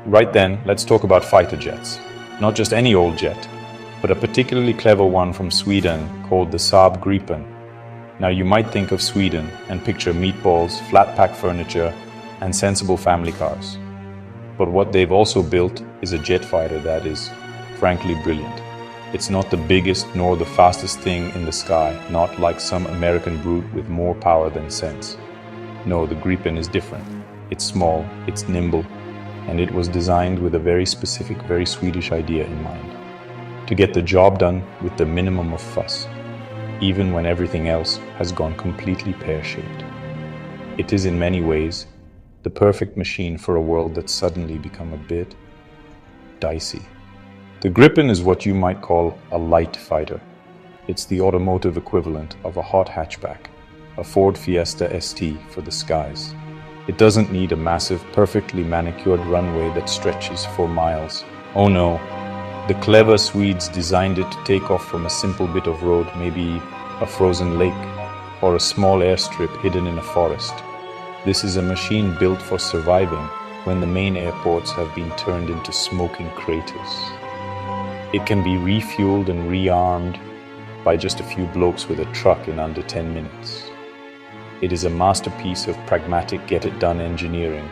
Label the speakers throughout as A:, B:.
A: Right then, let's talk about fighter jets. Not just any old jet, but a particularly clever one from Sweden called the Saab Gripen. Now you might think of Sweden and picture meatballs, flat-pack furniture, and sensible family cars. But what they've also built is a jet fighter that is, frankly, brilliant. It's not the biggest nor the fastest thing in the sky, not like some American brute with more power than sense. No, the Gripen is different. It's small, it's nimble, and it was designed with a very specific, very Swedish idea in mind. To get the job done with the minimum of fuss, even when everything else has gone completely pear-shaped. It is in many ways the perfect machine for a world that's suddenly become a bit dicey. The Gripen is what you might call a light fighter. It's the automotive equivalent of a hot hatchback, a Ford Fiesta ST for the skies. It doesn't need a massive, perfectly manicured runway that stretches for miles. Oh no, the clever Swedes designed it to take off from a simple bit of road, maybe a frozen lake, or a small airstrip hidden in a forest. This is a machine built for surviving when the main airports have been turned into smoking craters. It can be refueled and rearmed by just a few blokes with a truck in under 10 minutes. It is a masterpiece of pragmatic get-it-done engineering,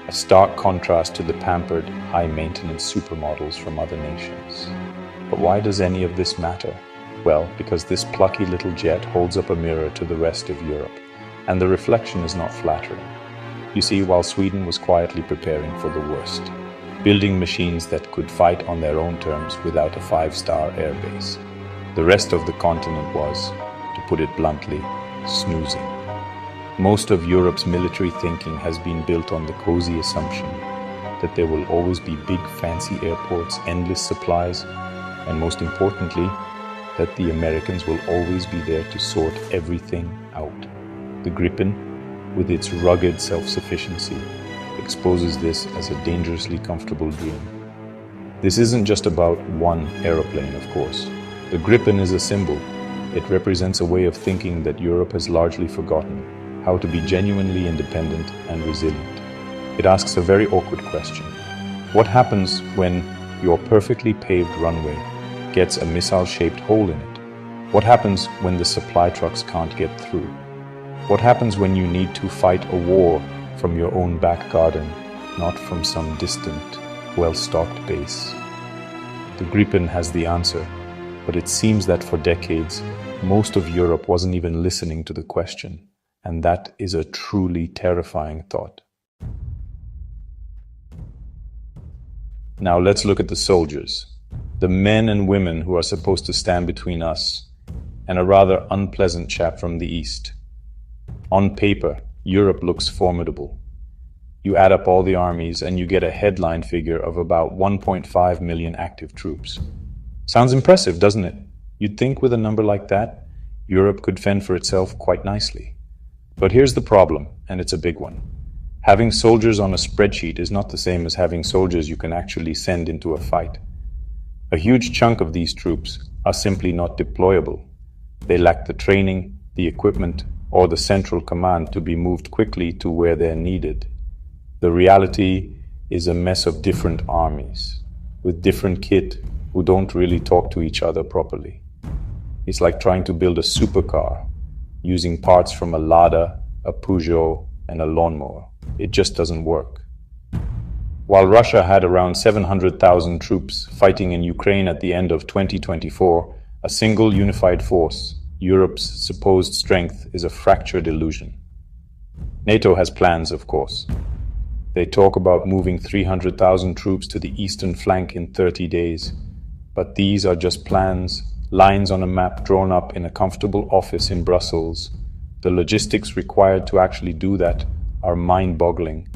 A: a stark contrast to the pampered, high-maintenance supermodels from other nations. But why does any of this matter? Well, because this plucky little jet holds up a mirror to the rest of Europe, and the reflection is not flattering. You see, while Sweden was quietly preparing for the worst, building machines that could fight on their own terms without a 5-star airbase, the rest of the continent was, to put it bluntly, snoozing. Most of Europe's military thinking has been built on the cozy assumption that there will always be big fancy airports, endless supplies, and most importantly, that the Americans will always be there to sort everything out. The Gripen, with its rugged self-sufficiency, exposes this as a dangerously comfortable dream. This isn't just about one aeroplane, of course. The Gripen is a symbol. It represents a way of thinking that Europe has largely forgotten: how to be genuinely independent and resilient. It asks a very awkward question. What happens when your perfectly paved runway gets a missile-shaped hole in it? What happens when the supply trucks can't get through? What happens when you need to fight a war from your own back garden, not from some distant, well-stocked base? The Gripen has the answer, but it seems that for decades, most of Europe wasn't even listening to the question. And that is a truly terrifying thought. Now let's look at the soldiers, the men and women who are supposed to stand between us and a rather unpleasant chap from the East. On paper, Europe looks formidable. You add up all the armies and you get a headline figure of about 1.5 million active troops. Sounds impressive, doesn't it? You'd think with a number like that, Europe could fend for itself quite nicely. But here's the problem, and it's a big one. Having soldiers on a spreadsheet is not the same as having soldiers you can actually send into a fight. A huge chunk of these troops are simply not deployable. They lack the training, the equipment, or the central command to be moved quickly to where they're needed. The reality is a mess of different armies, with different kit who don't really talk to each other properly. It's like trying to build a supercar using parts from a Lada, a Peugeot, and a lawnmower. It just doesn't work. While Russia had around 700,000 troops fighting in Ukraine at the end of 2024, a single unified force, Europe's supposed strength, is a fractured illusion. NATO has plans, of course. They talk about moving 300,000 troops to the eastern flank in 30 days. But these are just plans, lines on a map drawn up in a comfortable office in Brussels. The logistics required to actually do that are mind-boggling,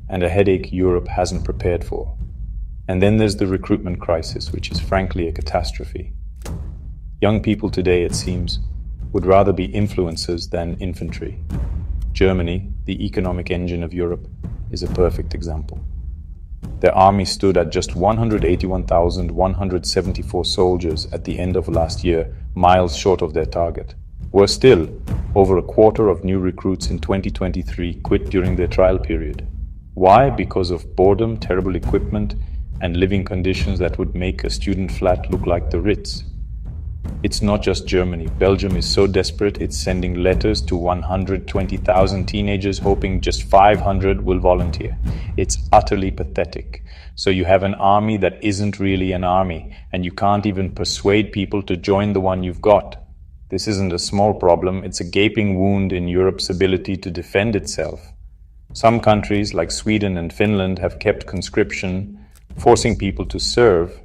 A: and a headache Europe hasn't prepared for. And then there's the recruitment crisis, which is frankly a catastrophe. Young people today, it seems, would rather be influencers than infantry. Germany, the economic engine of Europe, is a perfect example. Their army stood at just 181,174 soldiers at the end of last year, miles short of their target. Worse still, over a quarter of new recruits in 2023 quit during their trial period. Why? Because of boredom, terrible equipment, and living conditions that would make a student flat look like the Ritz. It's not just Germany. Belgium is so desperate it's sending letters to 120,000 teenagers hoping just 500 will volunteer. It's utterly pathetic. So you have an army that isn't really an army, and you can't even persuade people to join the one you've got. This isn't a small problem, it's a gaping wound in Europe's ability to defend itself. Some countries, like Sweden and Finland, have kept conscription, forcing people to serve.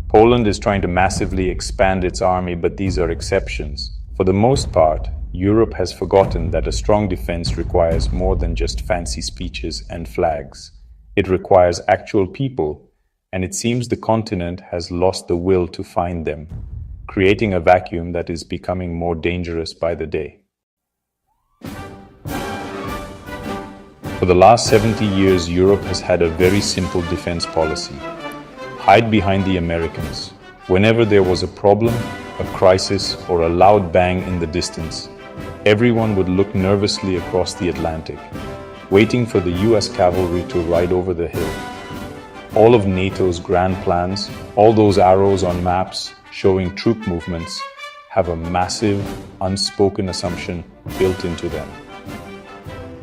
A: Poland is trying to massively expand its army, but these are exceptions. For the most part, Europe has forgotten that a strong defense requires more than just fancy speeches and flags. It requires actual people, and it seems the continent has lost the will to find them, creating a vacuum that is becoming more dangerous by the day. For the last 70 years, Europe has had a very simple defense policy. Hide behind the Americans. Whenever there was a problem, a crisis, or a loud bang in the distance, everyone would look nervously across the Atlantic, waiting for the US cavalry to ride over the hill. All of NATO's grand plans, all those arrows on maps showing troop movements, have a massive, unspoken assumption built into them.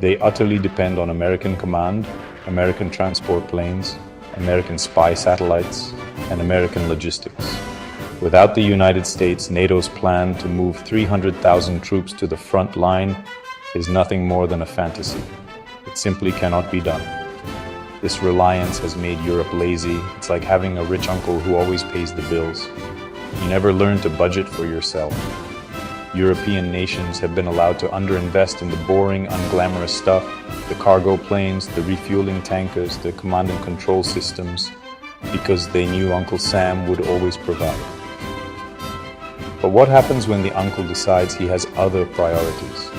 A: They utterly depend on American command, American transport planes, American spy satellites, and American logistics. Without the United States, NATO's plan to move 300,000 troops to the front line is nothing more than a fantasy. It simply cannot be done. This reliance has made Europe lazy. It's like having a rich uncle who always pays the bills. You never learn to budget for yourself. European nations have been allowed to underinvest in the boring, unglamorous stuff, the cargo planes, the refueling tankers, the command and control systems, because they knew Uncle Sam would always provide. But what happens when the uncle decides he has other priorities?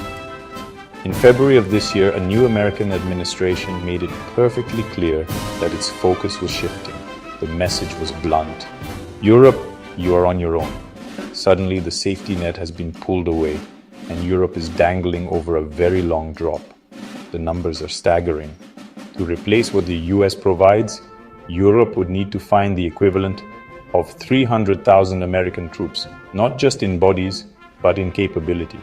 A: In February of this year, a new American administration made it perfectly clear that its focus was shifting. The message was blunt. Europe, you are on your own. Suddenly, the safety net has been pulled away, and Europe is dangling over a very long drop. The numbers are staggering. To replace what the US provides, Europe would need to find the equivalent of 300,000 American troops, not just in bodies, but in capability.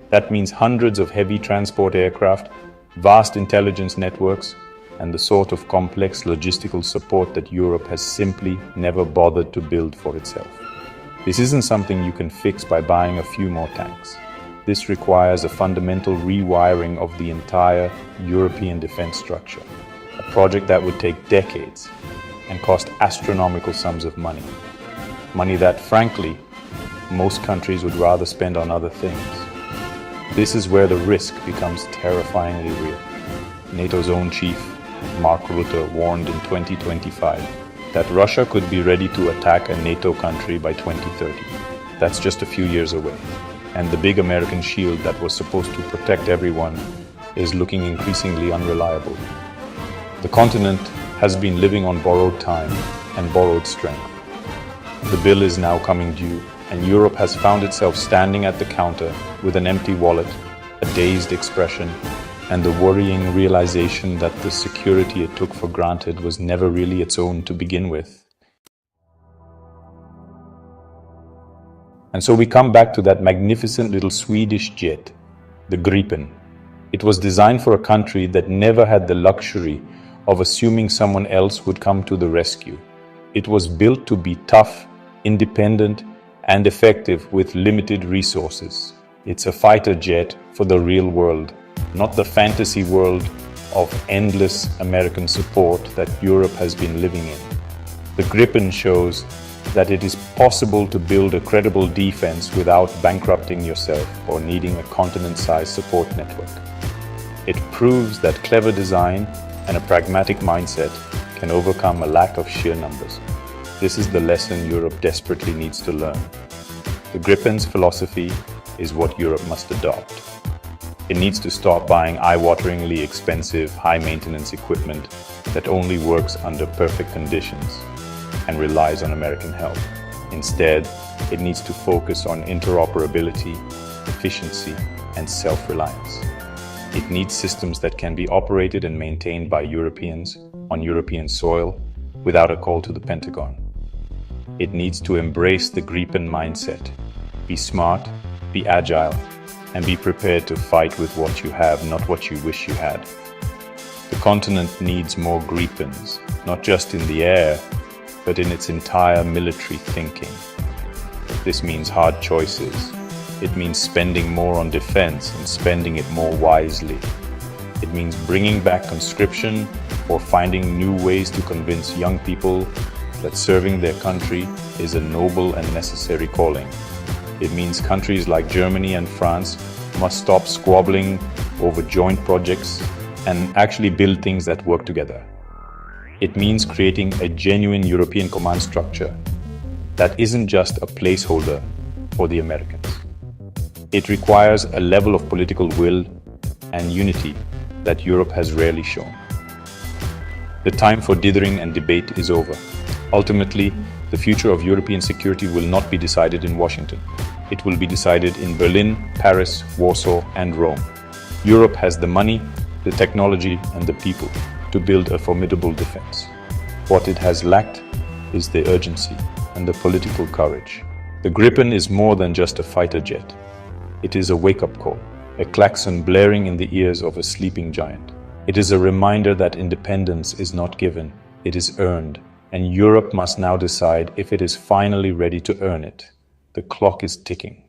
A: That means hundreds of heavy transport aircraft, vast intelligence networks, and the sort of complex logistical support that Europe has simply never bothered to build for itself. This isn't something you can fix by buying a few more tanks. This requires a fundamental rewiring of the entire European defense structure, a project that would take decades and cost astronomical sums of money. Money that, frankly, most countries would rather spend on other things. This is where the risk becomes terrifyingly real. NATO's own chief, Mark Rutte, warned in 2025 that Russia could be ready to attack a NATO country by 2030. That's just a few years away. And the big American shield that was supposed to protect everyone is looking increasingly unreliable. The continent has been living on borrowed time and borrowed strength. The bill is now coming due, and Europe has found itself standing at the counter with an empty wallet, a dazed expression, and the worrying realization that the security it took for granted was never really its own to begin with. And so we come back to that magnificent little Swedish jet, the Gripen. It was designed for a country that never had the luxury of assuming someone else would come to the rescue. It was built to be tough, independent, and effective with limited resources. It's a fighter jet for the real world, not the fantasy world of endless American support that Europe has been living in. The Gripen shows that it is possible to build a credible defense without bankrupting yourself or needing a continent-sized support network. It proves that clever design and a pragmatic mindset can overcome a lack of sheer numbers. This is the lesson Europe desperately needs to learn. The Gripen's philosophy is what Europe must adopt. It needs to stop buying eye-wateringly expensive, high-maintenance equipment that only works under perfect conditions and relies on American help. Instead, it needs to focus on interoperability, efficiency, and self-reliance. It needs systems that can be operated and maintained by Europeans on European soil without a call to the Pentagon. It needs to embrace the Gripen mindset. Be smart, be agile, and be prepared to fight with what you have, not what you wish you had. The continent needs more Gripens, not just in the air, but in its entire military thinking. This means hard choices. It means spending more on defense and spending it more wisely. It means bringing back conscription or finding new ways to convince young people that serving their country is a noble and necessary calling. It means countries like Germany and France must stop squabbling over joint projects and actually build things that work together. It means creating a genuine European command structure that isn't just a placeholder for the Americans. It requires a level of political will and unity that Europe has rarely shown. The time for dithering and debate is over. Ultimately, the future of European security will not be decided in Washington. It will be decided in Berlin, Paris, Warsaw, and Rome. Europe has the money, the technology, and the people to build a formidable defense. What it has lacked is the urgency and the political courage. The Gripen is more than just a fighter jet. It is a wake-up call, a klaxon blaring in the ears of a sleeping giant. It is a reminder that independence is not given, it is earned, and Europe must now decide if it is finally ready to earn it. The clock is ticking.